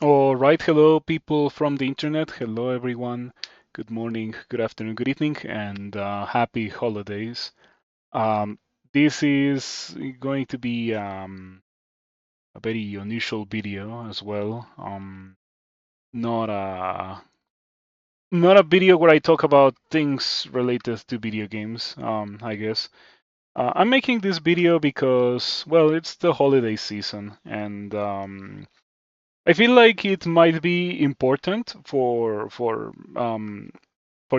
All right, hello people from the internet. Hello everyone. Good morning, good afternoon, good evening, and happy holidays. Um, this is going to be a very unusual video as well. Not a not a video where I talk about things related to video games. I guess I'm making this video because well, it's the holiday season, and I feel like it might be important for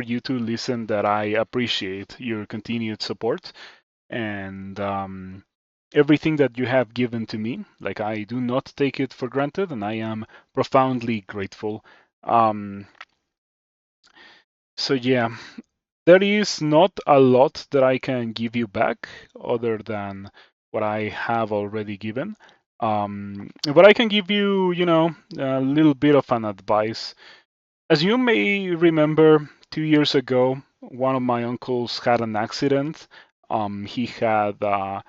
you to listen that I appreciate your continued support and everything that you have given to me. Like I do not take it for granted, and I am profoundly grateful. Um, so yeah, there is not a lot that I can give you back other than what I have already given. But I can give you, a little bit of an advice. As you may remember, 2 years ago, one of my uncles had an accident. He had a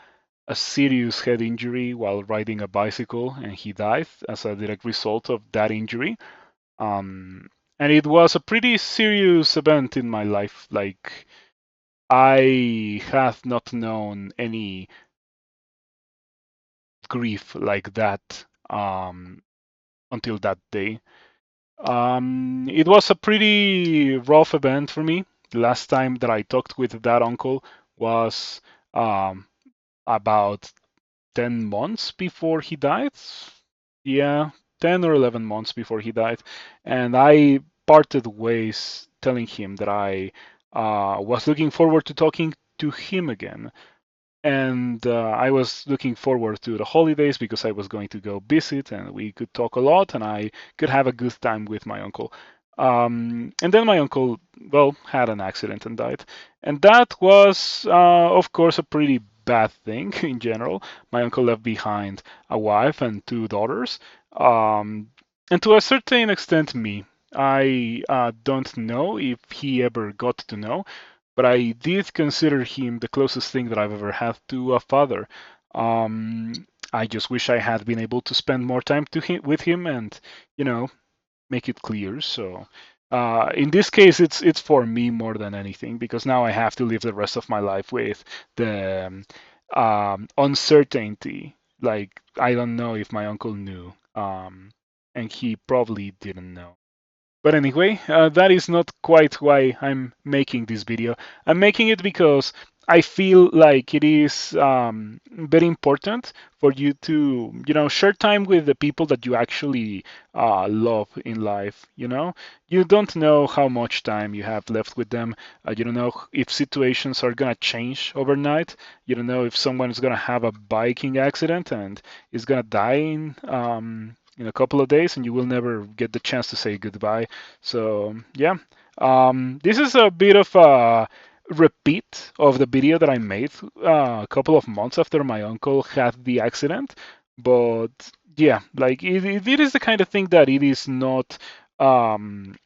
serious head injury while riding a bicycle, and he died as a direct result of that injury. Um, and it was a pretty serious event in my life. Like, I have not known any grief like that until that day. It was a pretty rough event for me. The last time that I talked with that uncle was um, about 10 months before he died. Yeah, 10 or 11 months before he died. And I parted ways telling him that I was looking forward to talking to him again. And I was looking forward to the holidays because I was going to go visit and we could talk a lot and I could have a good time with my uncle. And then my uncle, well, had an accident and died. And that was, of course, a pretty bad thing in general. My uncle left behind a wife and two daughters. Um, and to a certain extent, me. I don't know if he ever got to know, but I did consider him the closest thing that I've ever had to a father. Um, I just wish I had been able to spend more time with him and, you know, make it clear. So, in this case, it's for me more than anything because now I have to live the rest of my life with the uncertainty. Like I don't know if my uncle knew, and he probably didn't know. But anyway, that is not quite why I'm making this video. I'm making it because I feel like it is very important for you to, share time with the people that you actually love in life. You don't know how much time you have left with them. You don't know if situations are gonna change overnight. You don't know if someone is gonna have a biking accident and is gonna die in a couple of days, and you will never get the chance to say goodbye. So yeah, this is a bit of a repeat of the video that I made a couple of months after my uncle had the accident. But yeah, like it is the kind of thing that um,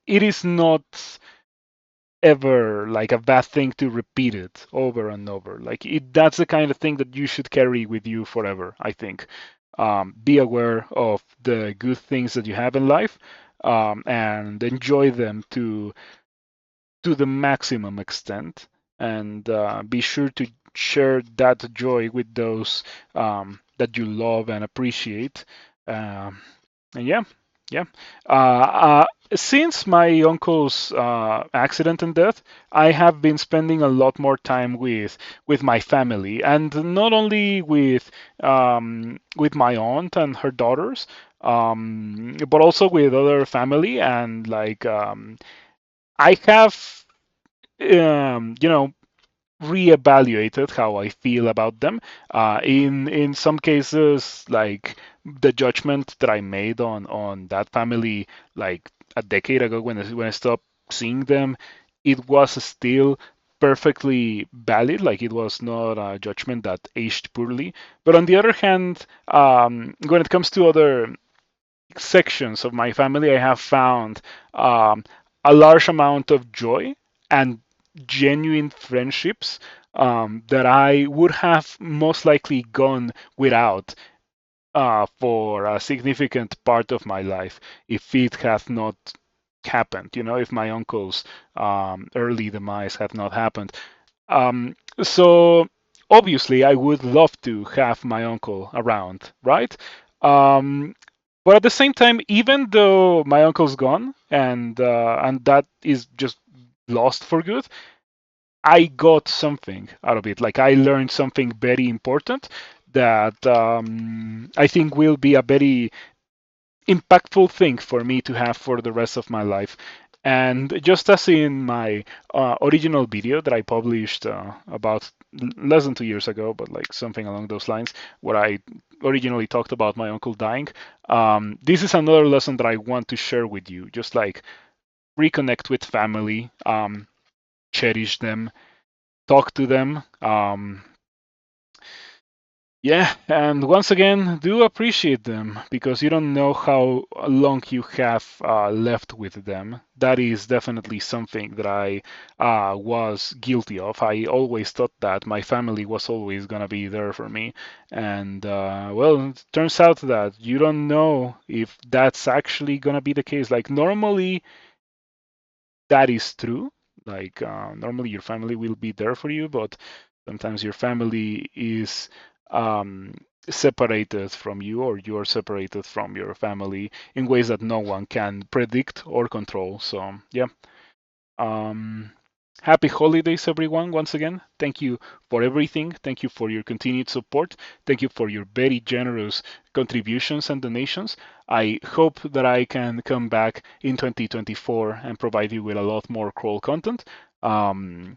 it is not ever like a bad thing to repeat it over and over. Like that's the kind of thing that you should carry with you forever, I think. Be aware of the good things that you have in life, and enjoy them to the maximum extent, and be sure to share that joy with those that you love and appreciate. And yeah, yeah. Uh, uh, since my uncle's accident and death, I have been spending a lot more time with my family, and not only with my aunt and her daughters, but also with other family. And like I have, reevaluated how I feel about them. In some cases, like the judgment that I made on that family, like a decade ago when I stopped seeing them, it was still perfectly valid. Like it was not a judgment that aged poorly. But on the other hand, when it comes to other sections of my family, I have found um, a large amount of joy and genuine friendships that I would have most likely gone without for a significant part of my life if it had not happened. If my uncle's early demise had not happened. So obviously, I would love to have my uncle around, right? Um, but at the same time, even though my uncle's gone and that is just lost for good, I got something out of it. Like I learned something very important that I think will be a very impactful thing for me to have for the rest of my life. And just as in my original video that I published about less than 2 years ago, but like something along those lines, where I originally talked about my uncle dying, this is another lesson that I want to share with you. Just like reconnect with family, cherish them, talk to them. Yeah, and once again, do appreciate them because you don't know how long you have left with them. That is definitely something that I was guilty of. I always thought that my family was always gonna be there for me, and well, it turns out that you don't know if that's actually gonna be the case. Like normally, that is true. Like normally, your family will be there for you, but sometimes your family is um, separated from you, or you're separated from your family in ways that no one can predict or control. So, yeah. Um, Happy holidays, everyone. Once again, thank you for everything. Thank you for your continued support. Thank you for your very generous contributions and donations. I hope that I can come back in 2024 and provide you with a lot more crawl content. And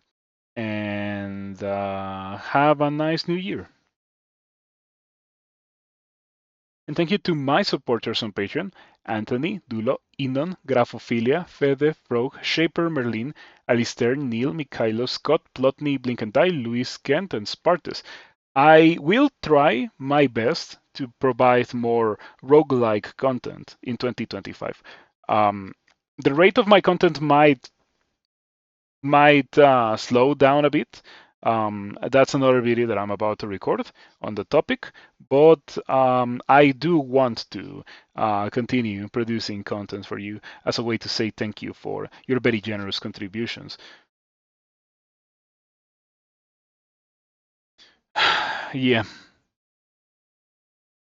have a nice new year. And thank you to my supporters on Patreon: Anthony, Dulo, Inon, Grafophilia, Fede, Frog, Shaper, Merlin, Alistair, Neil, Mikhailo, Scott, Plotny, Blink and Die, Luis, Kent, and Spartus. I will try my best to provide more roguelike content in 2025. The rate of my content might slow down a bit. That's another video that I'm about to record on the topic, but I do want to continue producing content for you as a way to say thank you for your very generous contributions. Yeah,